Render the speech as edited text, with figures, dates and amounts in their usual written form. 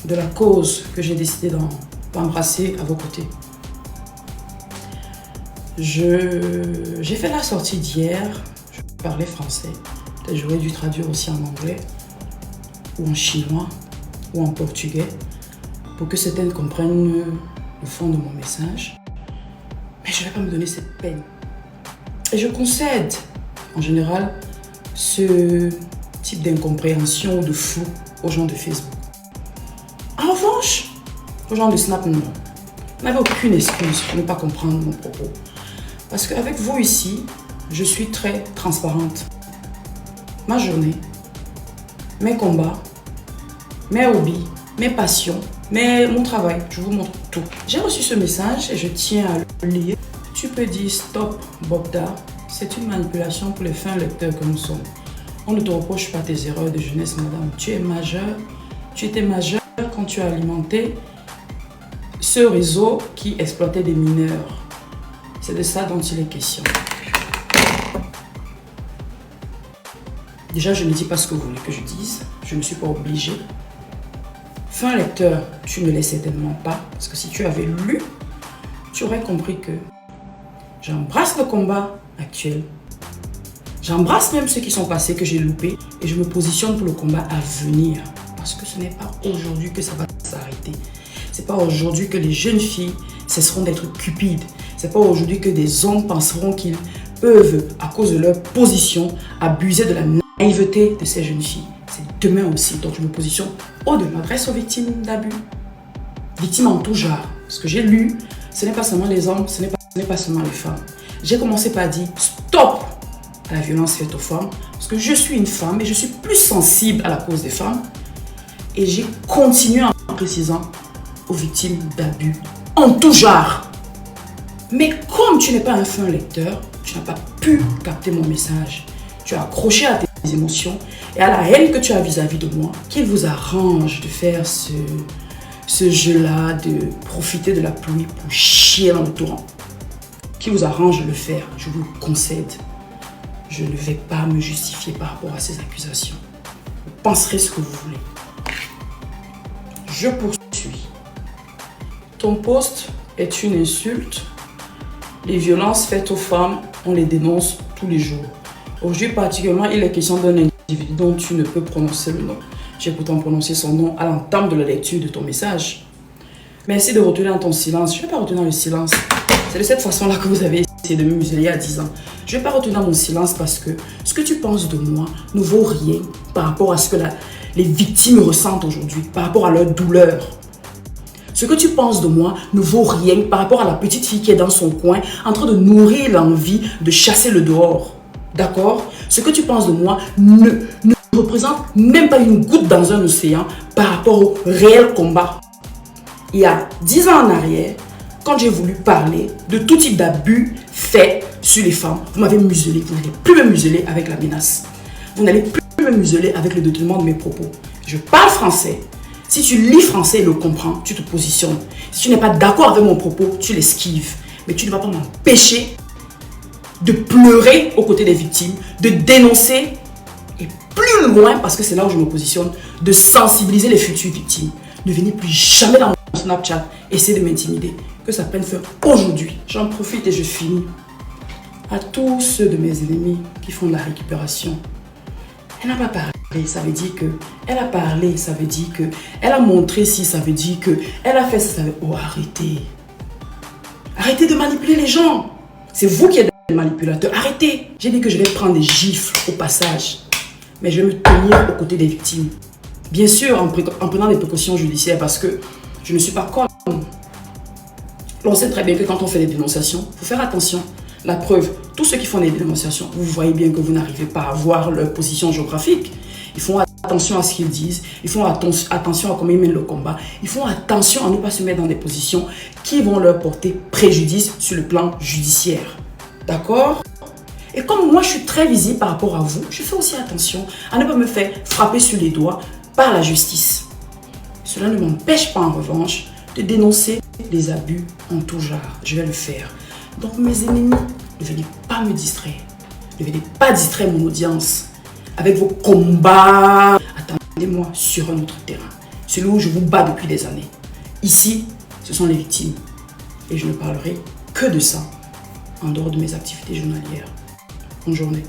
de la cause que j'ai décidé d'embrasser à vos côtés. J'ai fait la sortie d'hier, je parlais français, peut-être j'aurais dû traduire aussi en anglais, ou en chinois, ou en portugais, pour que certaines comprennent le fond de mon message. Mais je ne vais pas me donner cette peine. Et je concède, en général, ce type d'incompréhension ou de flou aux gens de Facebook. En revanche, aux gens de Snap, non. Vous n'avez aucune excuse pour ne pas comprendre mon propos. Parce qu'avec vous ici, je suis très transparente. Ma journée, mes combats, mes hobbies, mes passions, mon travail, je vous montre tout. J'ai reçu ce message et je tiens à le lire. Tu peux dire stop, Bobda. C'est une manipulation pour les fins lecteurs que nous sommes. On ne te reproche pas tes erreurs de jeunesse, madame. Tu es majeure. Tu étais majeure quand tu as alimenté ce réseau qui exploitait des mineurs. C'est de ça dont il est question. Déjà, je ne dis pas ce que vous voulez que je dise. Je ne suis pas obligée. Fin lecteur, tu ne l'es certainement pas. Parce que si tu avais lu, tu aurais compris que j'embrasse le combat actuel. J'embrasse même ceux qui sont passés, que j'ai loupés. Et je me positionne pour le combat à venir. Parce que ce n'est pas aujourd'hui que ça va s'arrêter. C'est pas aujourd'hui que les jeunes filles cesseront d'être cupides. C'est pas aujourd'hui que des hommes penseront qu'ils peuvent, à cause de leur position, abuser de la naïveté de ces jeunes filles. C'est demain aussi. Donc je me positionne haut-delà. Je m'adresse aux victimes d'abus. Victimes en tout genre. Ce que j'ai lu, ce n'est pas seulement les hommes, ce n'est pas seulement les femmes. J'ai commencé par dire stop à la violence faite aux femmes. Parce que je suis une femme et je suis plus sensible à la cause des femmes. Et j'ai continué en précisant aux victimes d'abus en tout genre. Mais comme tu n'es pas un fin lecteur, tu n'as pas pu capter mon message. Tu as accroché à tes émotions et à la haine que tu as vis-à-vis de moi, qu'il vous arrange de faire ce jeu-là, de profiter de la pluie pour chier dans le torrent. Qu'il vous arrange de le faire, je vous le concède. Je ne vais pas me justifier par rapport à ces accusations. Vous penserez ce que vous voulez. Je poursuis. Ton post est une insulte. Les violences faites aux femmes, on les dénonce tous les jours. Aujourd'hui particulièrement, il est question d'un individu dont tu ne peux prononcer le nom. J'ai pourtant prononcé son nom à l'entame de la lecture de ton message. Merci de retenir ton silence. Je ne vais pas retenir le silence. C'est de cette façon-là que vous avez essayé de me museler à 10 ans. Je ne vais pas retenir mon silence parce que ce que tu penses de moi ne vaut rien par rapport à ce que les victimes ressentent aujourd'hui, par rapport à leur douleur. Ce que tu penses de moi ne vaut rien par rapport à la petite fille qui est dans son coin en train de nourrir l'envie de chasser le dehors. D'accord? Ce que tu penses de moi ne représente même pas une goutte dans un océan par rapport au réel combat. Il y a 10 ans en arrière, quand j'ai voulu parler de tout type d'abus faits sur les femmes, vous m'avez muselé. Vous n'allez plus me museler avec la menace. Vous n'allez plus me museler avec le détournement de mes propos. Je parle français. Si tu lis français et le comprends, tu te positionnes. Si tu n'es pas d'accord avec mon propos, tu l'esquives. Mais tu ne vas pas m'empêcher de pleurer aux côtés des victimes, de dénoncer et plus loin, parce que c'est là où je me positionne, de sensibiliser les futures victimes. Ne venez plus jamais dans mon Snapchat essayer de m'intimider. Que ça peine faire aujourd'hui. J'en profite et je finis. À tous ceux de mes ennemis qui font de la récupération. Elle n'a pas parlé, ça veut dire que. Elle a parlé, ça veut dire que. Elle a montré si, ça veut dire que. Elle a fait ça, ça veut dire. Oh, arrêtez. Arrêtez de manipuler les gens. C'est vous qui êtes des manipulateurs. Arrêtez. J'ai dit que je vais prendre des gifles au passage. Mais je vais me tenir aux côtés des victimes. Bien sûr, en prenant des précautions judiciaires parce que je ne suis pas comme. On sait très bien que quand on fait des dénonciations, il faut faire attention. La preuve, tous ceux qui font des dénonciations, vous voyez bien que vous n'arrivez pas à voir leur position géographique. Ils font attention à ce qu'ils disent, ils font attention à comment ils mènent le combat, ils font attention à ne pas se mettre dans des positions qui vont leur porter préjudice sur le plan judiciaire. D'accord? Et comme moi je suis très visible par rapport à vous, je fais aussi attention à ne pas me faire frapper sur les doigts par la justice. Cela ne m'empêche pas en revanche de dénoncer les abus en tout genre. Je vais le faire. Donc mes ennemis, ne venez pas me distraire. Ne venez pas distraire mon audience avec vos combats. Attendez-moi sur un autre terrain. celui où je vous bats depuis des années. Ici, ce sont les victimes. Et je ne parlerai que de ça en dehors de mes activités journalières. Bonne journée.